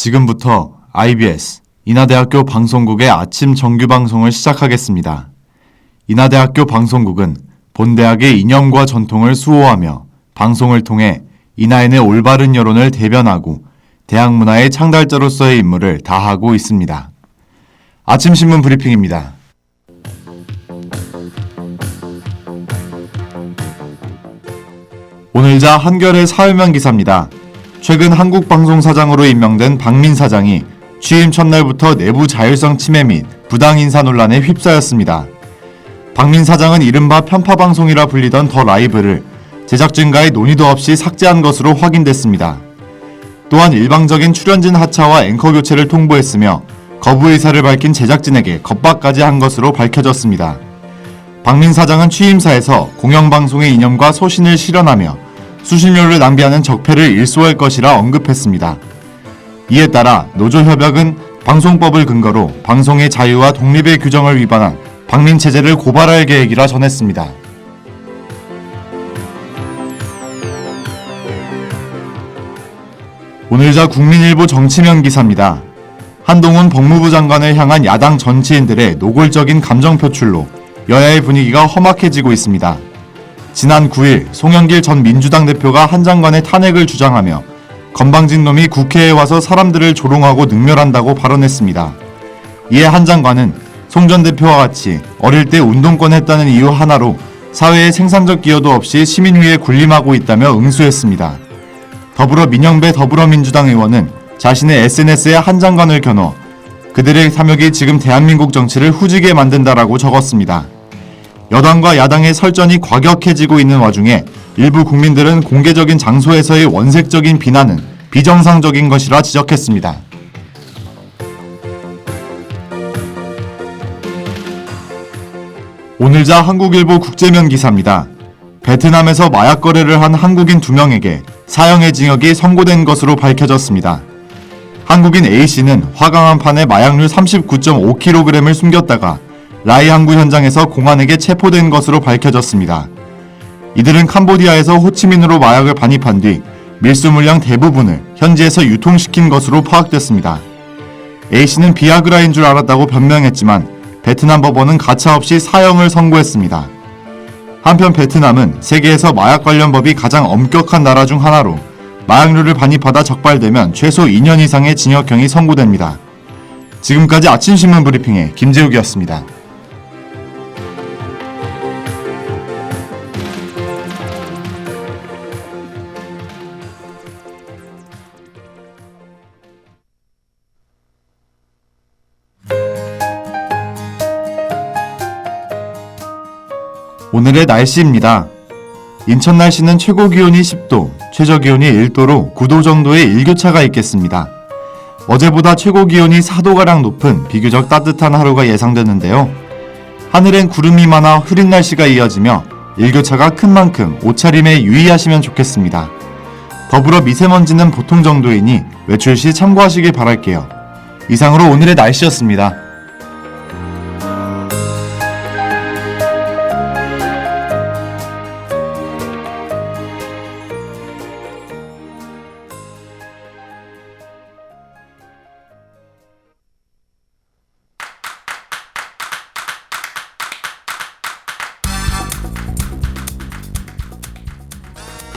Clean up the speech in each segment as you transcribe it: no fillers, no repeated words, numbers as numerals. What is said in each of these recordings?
지금부터 IBS 인하대학교 방송국의 아침 정규 방송을 시작하겠습니다. 인하대학교 방송국은 본대학의 이념과 전통을 수호하며 방송을 통해 인하인의 올바른 여론을 대변하고 대학 문화의 창달자로서의 임무를 다하고 있습니다. 아침 신문 브리핑입니다. 오늘자 한겨레 사회면 기사입니다. 최근 한국방송사장으로 임명된 박민 사장이 취임 첫날부터 내부 자율성 침해 및 부당 인사 논란에 휩싸였습니다. 박민 사장은 이른바 편파방송이라 불리던 더 라이브를 제작진과의 논의도 없이 삭제한 것으로 확인됐습니다. 또한 일방적인 출연진 하차와 앵커 교체를 통보했으며 거부 의사를 밝힌 제작진에게 겁박까지 한 것으로 밝혀졌습니다. 박민 사장은 취임사에서 공영방송의 이념과 소신을 실현하며 수신료를 낭비하는 적폐를 일소할 것이라 언급했습니다. 이에 따라 노조협약은 방송법을 근거로 방송의 자유와 독립의 규정을 위반한 박민 체제를 고발할 계획이라 전했습니다. 오늘자 국민일보 정치면 기사입니다. 한동훈 법무부 장관을 향한 야당 정치인들의 노골적인 감정 표출로 여야의 분위기가 험악해지고 있습니다. 지난 9일 송영길 전 민주당 대표가 한 장관의 탄핵을 주장하며 건방진 놈이 국회에 와서 사람들을 조롱하고 능멸한다고 발언했습니다. 이에 한 장관은 송 전 대표와 같이 어릴 때 운동권 했다는 이유 하나로 사회에 생산적 기여도 없이 시민 위에 군림하고 있다며 응수했습니다. 더불어 민영배 더불어민주당 의원은 자신의 SNS에 한 장관을 겨눠 그들의 탐욕이 지금 대한민국 정치를 후지게 만든다라고 적었습니다. 여당과 야당의 설전이 과격해지고 있는 와중에 일부 국민들은 공개적인 장소에서의 원색적인 비난은 비정상적인 것이라 지적했습니다. 오늘자 한국일보 국제면 기사입니다. 베트남에서 마약 거래를 한 한국인 2명에게 사형의 징역이 선고된 것으로 밝혀졌습니다. 한국인 A씨는 화강한 판에 마약류 39.5kg을 숨겼다가 라이 항구 현장에서 공안에게 체포된 것으로 밝혀졌습니다. 이들은 캄보디아에서 호치민으로 마약을 반입한 뒤 밀수 물량 대부분을 현지에서 유통시킨 것으로 파악됐습니다. A씨는 비아그라인 줄 알았다고 변명했지만 베트남 법원은 가차없이 사형을 선고했습니다. 한편 베트남은 세계에서 마약 관련 법이 가장 엄격한 나라 중 하나로 마약류를 반입하다 적발되면 최소 2년 이상의 징역형이 선고됩니다. 지금까지 아침신문 브리핑의 김재욱이었습니다. 오늘의 날씨입니다. 인천 날씨는 최고 기온이 10도, 최저 기온이 1도로 9도 정도의 일교차가 있겠습니다. 어제보다 최고 기온이 4도가량 높은 비교적 따뜻한 하루가 예상되는데요. 하늘엔 구름이 많아 흐린 날씨가 이어지며 일교차가 큰 만큼 옷차림에 유의하시면 좋겠습니다. 더불어 미세먼지는 보통 정도이니 외출 시 참고하시길 바랄게요. 이상으로 오늘의 날씨였습니다.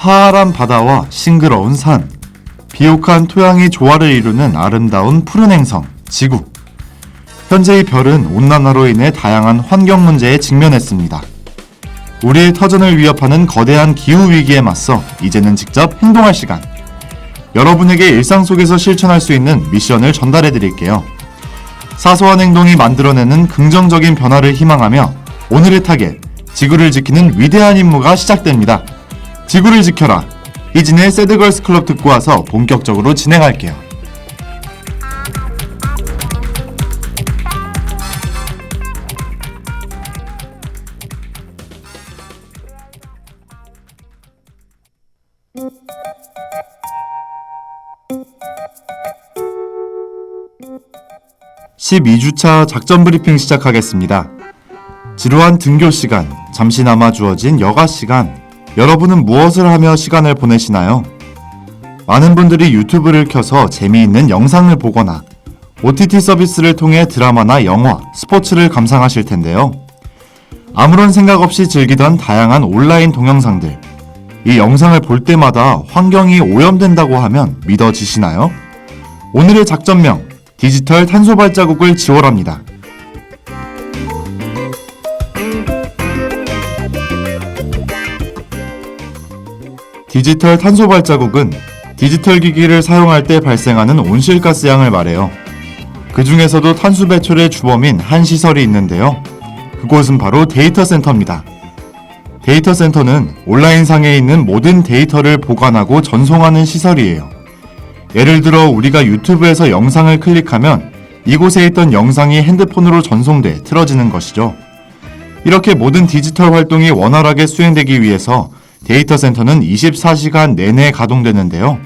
파란 바다와 싱그러운 산, 비옥한 토양이 조화를 이루는 아름다운 푸른 행성, 지구. 현재의 별은 온난화로 인해 다양한 환경 문제에 직면했습니다. 우리의 터전을 위협하는 거대한 기후위기에 맞서 이제는 직접 행동할 시간. 여러분에게 일상 속에서 실천할 수 있는 미션을 전달해 드릴게요. 사소한 행동이 만들어내는 긍정적인 변화를 희망하며 오늘의 타겟, 지구를 지키는 위대한 임무가 시작됩니다. 지구를 지켜라. 희진의 새드걸스 클럽 듣고 와서 본격적으로 진행할게요. (12주차) 작전 브리핑 시작하겠습니다. 지루한 등교 시간, 잠시나마 주어진 여가 시간, 여러분은 무엇을 하며 시간을 보내시나요? 많은 분들이 유튜브를 켜서 재미있는 영상을 보거나 OTT 서비스를 통해 드라마나 영화, 스포츠를 감상하실 텐데요. 아무런 생각 없이 즐기던 다양한 온라인 동영상들, 이 영상을 볼 때마다 환경이 오염된다고 하면 믿어지시나요? 오늘의 작전명, 디지털 탄소 발자국을 지워랍니다. 디지털 탄소 발자국은 디지털 기기를 사용할 때 발생하는 온실가스 양을 말해요. 그 중에서도 탄소 배출의 주범인 한 시설이 있는데요. 그곳은 바로 데이터 센터입니다. 데이터 센터는 온라인상에 있는 모든 데이터를 보관하고 전송하는 시설이에요. 예를 들어 우리가 유튜브에서 영상을 클릭하면 이곳에 있던 영상이 핸드폰으로 전송돼 틀어지는 것이죠. 이렇게 모든 디지털 활동이 원활하게 수행되기 위해서 데이터 센터는 24시간 내내 가동되는데요.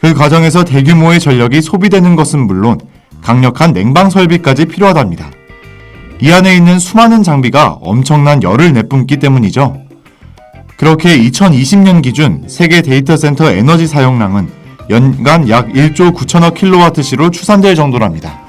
그 과정에서 대규모의 전력이 소비되는 것은 물론 강력한 냉방 설비까지 필요하답니다. 이 안에 있는 수많은 장비가 엄청난 열을 내뿜기 때문이죠. 그렇게 2020년 기준 세계 데이터 센터 에너지 사용량은 연간 약 1조 9천억 킬로와트시로 추산될 정도랍니다.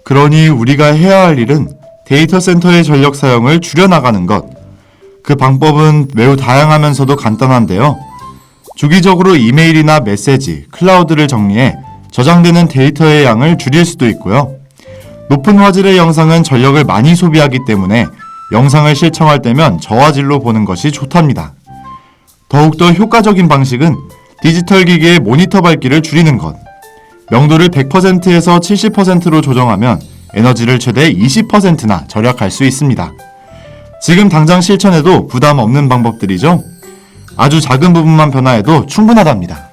그러니 우리가 해야 할 일은 데이터 센터의 전력 사용을 줄여나가는 것. 그 방법은 매우 다양하면서도 간단한데요. 주기적으로 이메일이나 메시지, 클라우드를 정리해 저장되는 데이터의 양을 줄일 수도 있고요. 높은 화질의 영상은 전력을 많이 소비하기 때문에 영상을 시청할 때면 저화질로 보는 것이 좋답니다. 더욱더 효과적인 방식은 디지털 기기의 모니터 밝기를 줄이는 것. 명도를 100%에서 70%로 조정하면 에너지를 최대 20%나 절약할 수 있습니다. 지금 당장 실천해도 부담 없는 방법들이죠. 아주 작은 부분만 변화해도 충분하답니다.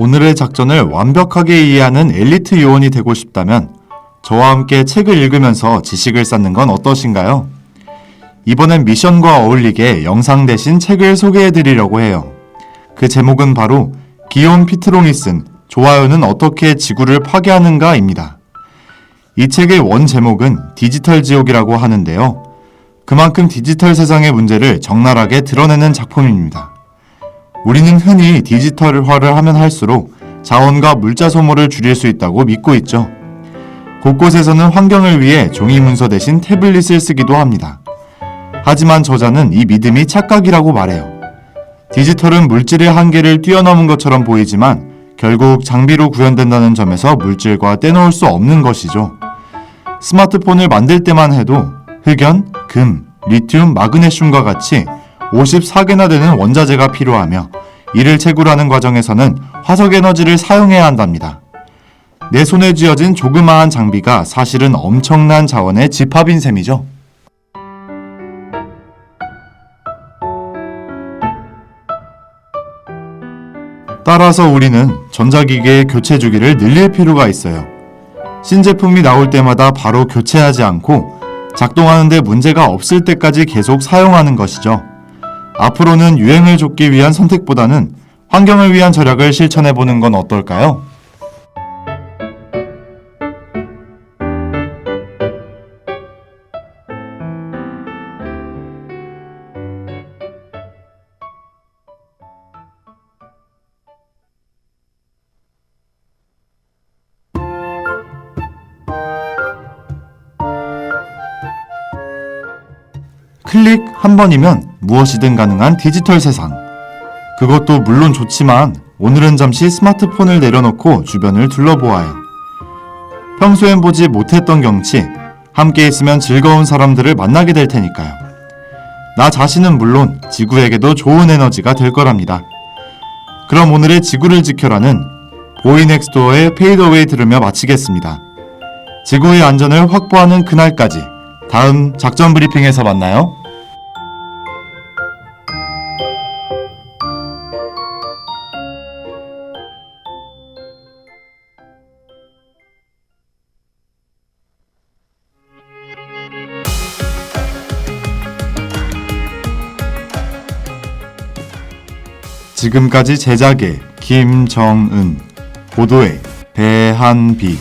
오늘의 작전을 완벽하게 이해하는 엘리트 요원이 되고 싶다면 저와 함께 책을 읽으면서 지식을 쌓는 건 어떠신가요? 이번엔 미션과 어울리게 영상 대신 책을 소개해드리려고 해요. 그 제목은 바로 기온 피트롱이 쓴 좋아요는 어떻게 지구를 파괴하는가입니다. 이 책의 원 제목은 디지털 지옥이라고 하는데요. 그만큼 디지털 세상의 문제를 적나라하게 드러내는 작품입니다. 우리는 흔히 디지털화를 하면 할수록 자원과 물자 소모를 줄일 수 있다고 믿고 있죠. 곳곳에서는 환경을 위해 종이 문서 대신 태블릿을 쓰기도 합니다. 하지만 저자는 이 믿음이 착각이라고 말해요. 디지털은 물질의 한계를 뛰어넘은 것처럼 보이지만 결국 장비로 구현된다는 점에서 물질과 떼놓을 수 없는 것이죠. 스마트폰을 만들 때만 해도 흑연, 금, 리튬, 마그네슘과 같이 54개나 되는 원자재가 필요하며 이를 채굴하는 과정에서는 화석 에너지를 사용해야 한답니다. 내 손에 쥐어진 조그마한 장비가 사실은 엄청난 자원의 집합인 셈이죠. 따라서 우리는 전자기기의 교체 주기를 늘릴 필요가 있어요. 신제품이 나올 때마다 바로 교체하지 않고 작동하는데 문제가 없을 때까지 계속 사용하는 것이죠. 앞으로는 유행을 좇기 위한 선택보다는 환경을 위한 절약을 실천해보는 건 어떨까요? 클릭 한 번이면 무엇이든 가능한 디지털 세상. 그것도 물론 좋지만 오늘은 잠시 스마트폰을 내려놓고 주변을 둘러보아요. 평소엔 보지 못했던 경치, 함께 있으면 즐거운 사람들을 만나게 될 테니까요. 나 자신은 물론 지구에게도 좋은 에너지가 될 거랍니다. 그럼 오늘의 지구를 지켜라는 보이넥스도어의 페이드어웨이 들으며 마치겠습니다. 지구의 안전을 확보하는 그날까지 다음 작전 브리핑에서 만나요. 지금까지 제작의 김정은, 보도의 배한비,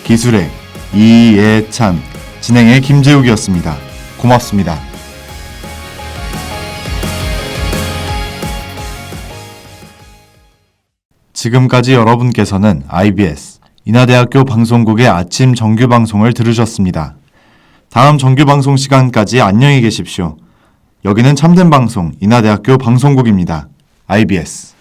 기술의 이예찬, 진행의 김재욱이었습니다. 고맙습니다. 지금까지 여러분께서는 IBS 인하대학교 방송국의 아침 정규 방송을 들으셨습니다. 다음 정규 방송 시간까지 안녕히 계십시오. 여기는 참된 방송 인하대학교 방송국입니다. IBS